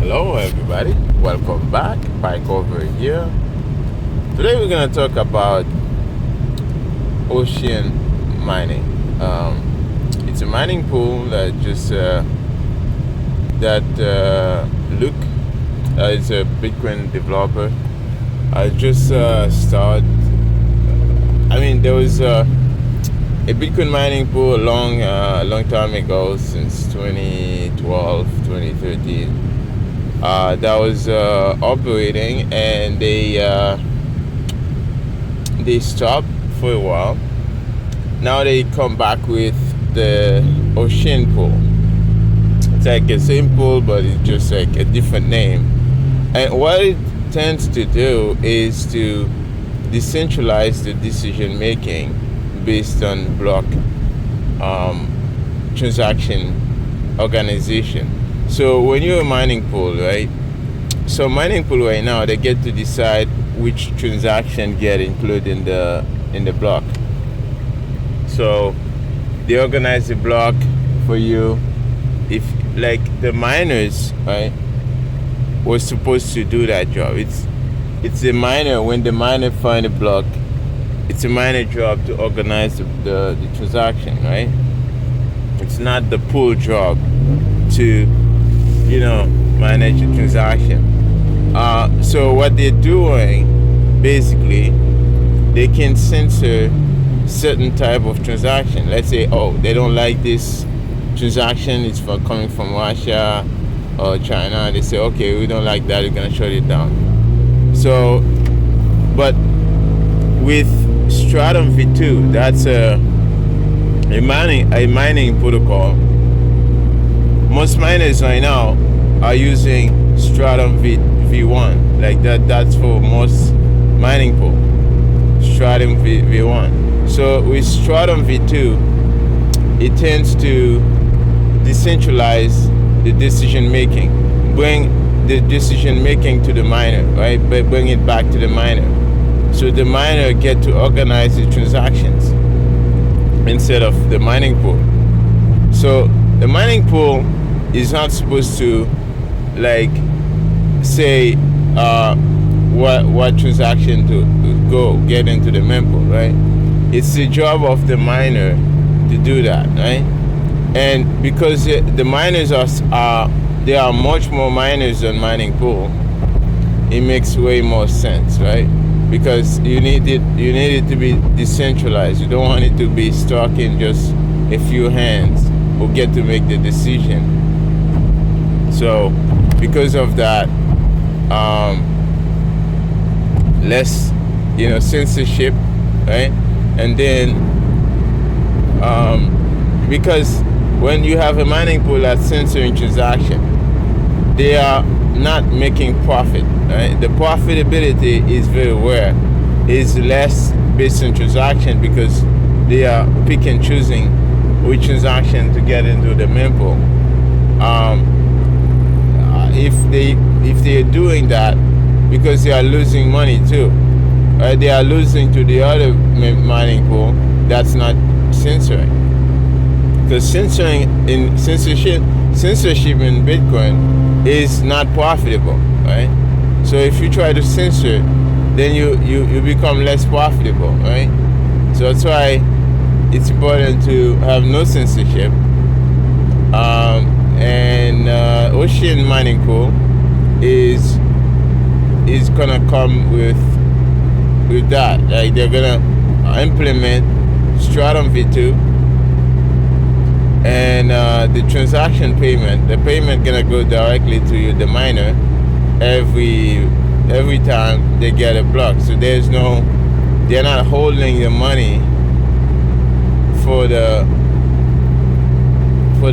Hello, everybody. Welcome back. Pike over here. Today, we're gonna talk about ocean mining. It's a mining pool that just that Luke is a Bitcoin developer. I just started. I mean, there was a Bitcoin mining pool a long time ago, since 2012, 2013. That was operating, and they stopped for a while. Now they come back with the Ocean Pool. It's like a same pool, but it's just like a different name. And what it tends to do is to decentralize the decision making based on block transaction organization. So when you're a mining pool, right? So mining pool right now, they get to decide which transaction get included in the block. So they organize the block for you. If like the miners, right, was supposed to do that job. It's the miner, when the miner find a block, it's a miner job to organize the transaction, right? It's not the pool job to manage the transaction. So what they're doing, basically, they can censor certain type of transaction. Let's say, they don't like this transaction, it's coming from Russia or China. They say, okay, we don't like that, we're gonna shut it down. So, but with Stratum v2, that's a mining protocol. Most miners right now are using Stratum v1, like that's for most mining pool. Stratum v1. So with Stratum v2, it tends to decentralize the decision making, bring the decision making to the miner, right? But bring it back to the miner. So the miner get to organize the transactions instead of the mining pool. So the mining pool is not supposed to say what transaction to get into the mempool, right? It's the job of the miner to do that, right? And because the miners there are much more miners than mining pool, it makes way more sense, right? Because you need it to be decentralized. You don't want it to be stuck in just a few hands who get to make the decision. So because of that, less censorship, right? And then because when you have a mining pool that's censoring transaction, they are not making profit, right? The profitability is very rare. It's less based on transaction because they are pick and choosing which transaction to get into the mempool. If they are doing that, because they are losing money too, right? They are losing to the other mining pool that's not censoring. Because censorship in Bitcoin is not profitable, right? So if you try to censor, then you become less profitable, right? So that's why it's important to have no censorship. And Ocean Mining Pool is gonna come with that. Like they're gonna implement Stratum v2, and the transaction payment, the payment gonna go directly to the miner every time they get a block. So they're not holding the money for the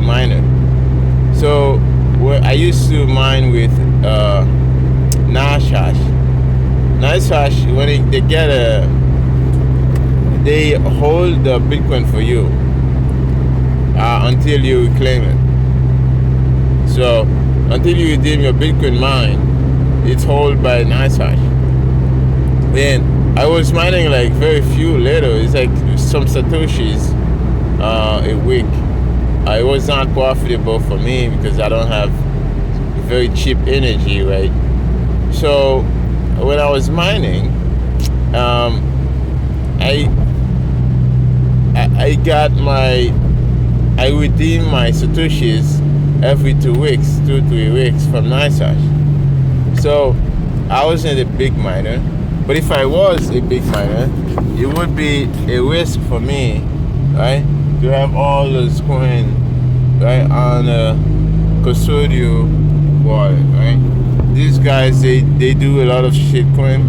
miner. So I used to mine with Nashash. Nashash, when they hold the Bitcoin for you until you claim it. So until you redeem your Bitcoin mine, it's held by Nashash. Then I was mining like very few later. It's like some Satoshis a week. It was not profitable for me because I don't have very cheap energy, right? So when I was mining, I I redeem my satoshis every 2 weeks, 2-3 weeks from NiceHash. So I wasn't a big miner, but if I was a big miner, it would be a risk for me, right, to have all those coins, right, on a custodial wallet, right? These guys, they do a lot of shitcoin,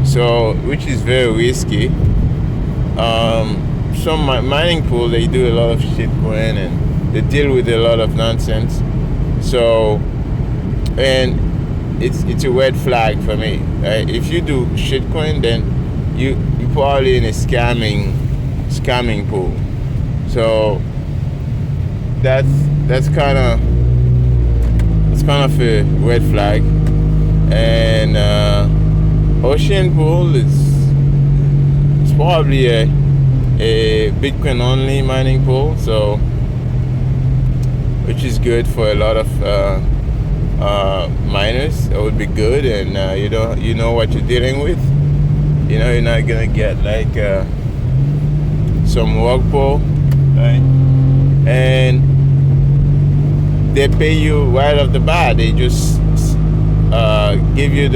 so which is very risky. Some mining pool, they do a lot of shitcoin and they deal with a lot of nonsense. So, and it's a red flag for me, right? If you do shitcoin, then you probably in a scamming pool. So that's kind of a red flag. And Ocean Pool is probably a Bitcoin only mining pool, so which is good for a lot of miners. It would be good, and you know what you're dealing with. You're not gonna get like some rug pull, right? And they pay you right off the bat. They just give you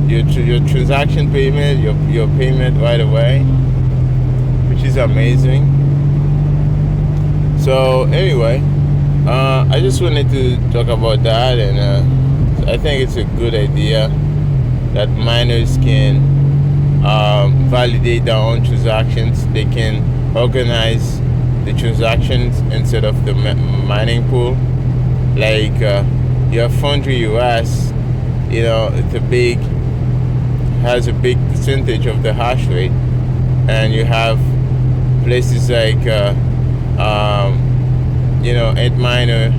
your transaction payment, your payment right away, which is amazing. So anyway, I just wanted to talk about that, and I think it's a good idea that miners can validate their own transactions. They can organize the transactions instead of the mining pool. Like your Foundry US, has a big percentage of the hash rate, and you have places like Antminer,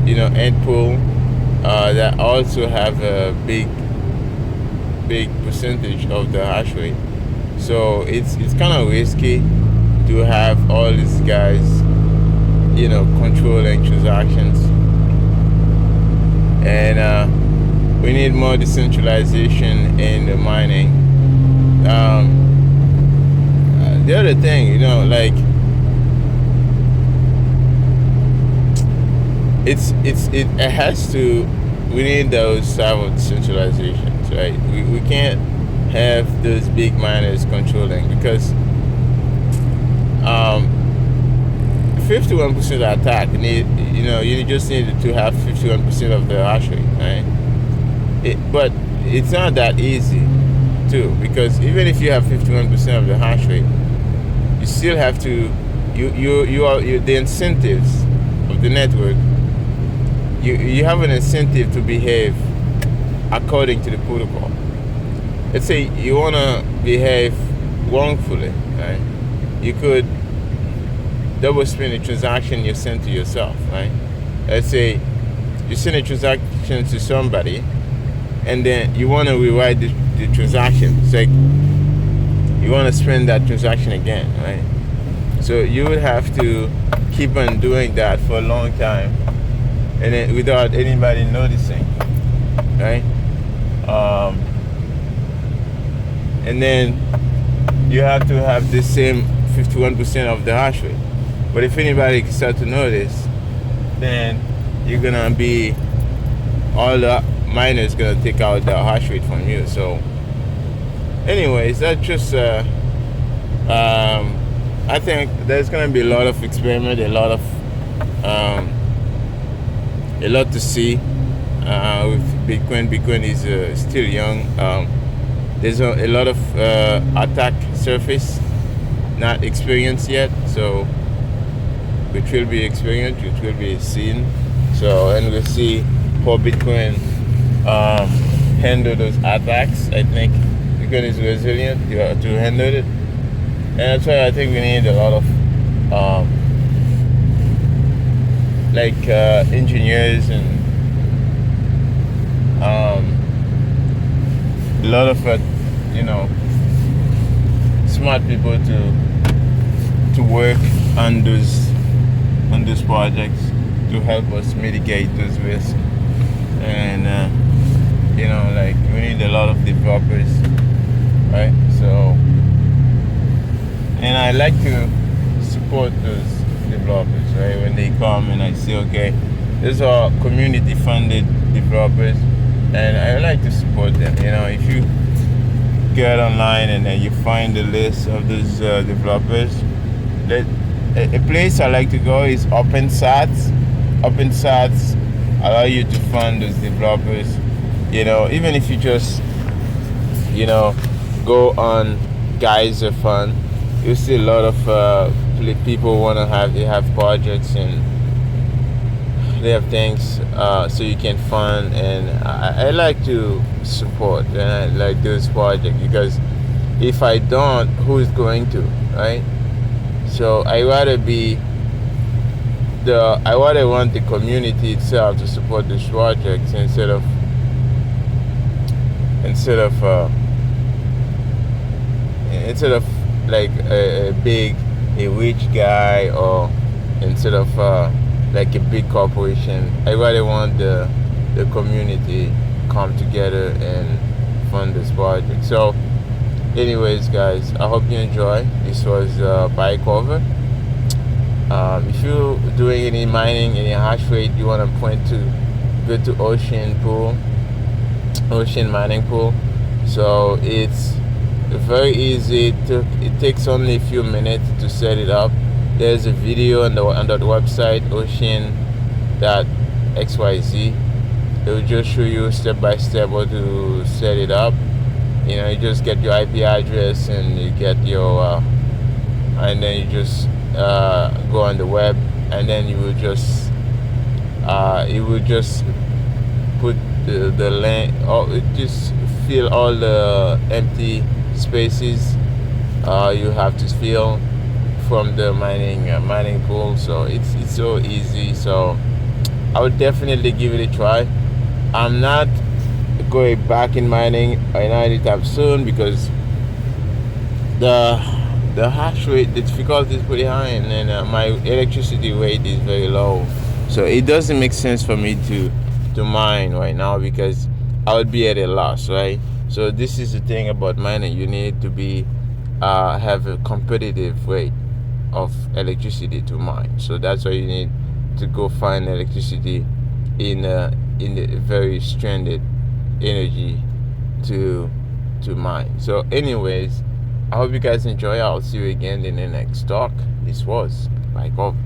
Antpool, that also have a big percentage of the hash rate. So it's kind of risky to have all these guys, controlling transactions. And we need more decentralization in the mining. The other thing, we need those type of decentralizations, right? We can't have those big miners controlling, because 51% attack, you just need to have 51% of the hash rate, right? But it's not that easy too, because even if you have 51% of the hash rate, you still have to the incentives of the network. You have an incentive to behave according to the protocol. Let's say you want to behave wrongfully, right? You could double spend a transaction you send to yourself, right? Let's say you send a transaction to somebody, and then you want to rewrite the transaction. It's like you want to spend that transaction again, right? So you would have to keep on doing that for a long time, and then without anybody noticing, right? And then you have to have the same 51% of the hash rate. But if anybody start to notice, then you're gonna be, all the miners gonna take out the hash rate from you. So anyways, that's just I think there's gonna be a lot of experiment, a lot to see with Bitcoin. Bitcoin is still young. There's a lot of attack surface not experienced yet, so which will be experienced, which will be seen. So, and we'll see how Bitcoin handle those attacks. I think Bitcoin is resilient to handle it, and that's why I think we need a lot of engineers and a lot of smart people to work on those projects. to help us mitigate those risks. And like we need a lot of developers, right? So, and I like to support those developers, right? When they come and I say, okay, these are community funded developers, and I like to support them. If you get online and then you find the list of those developers, a place I like to go is OpenSats. OpenSats allow you to fund those developers. Even if you just go on Geyser Fund, you see a lot of people want to have projects and they have things so you can fund, and I like to support and I like those projects, because if I don't, who is going to, right? So I rather want the community itself to support these projects instead of like a rich guy, or instead of like a big corporation. I rather want the community come together and fund this project. So anyways, guys, I hope you enjoy. This was Bike Over. If you're doing any mining, any hash rate you want to point to, go to Ocean Mining Pool. So it's very easy. It takes only a few minutes to set it up. There's a video on the website, ocean.xyz. It will just show you step by step how to set it up. You just get your IP address and you get your and then you just go on the web, and then you will just put the link, or just fill all the empty spaces you have to fill from the mining pool. So it's so easy. So I would definitely give it a try. I'm not going back in mining anytime soon, because the hash rate, the difficulty is pretty high, and then my electricity rate is very low. So it doesn't make sense for me to mine right now, because I would be at a loss, right? So this is the thing about mining. You need to be have a competitive rate of electricity to mine. So that's why you need to go find electricity in the very stranded energy to mine. So anyways, I hope you guys enjoy. I'll see you again in the next talk. This was Bike Over.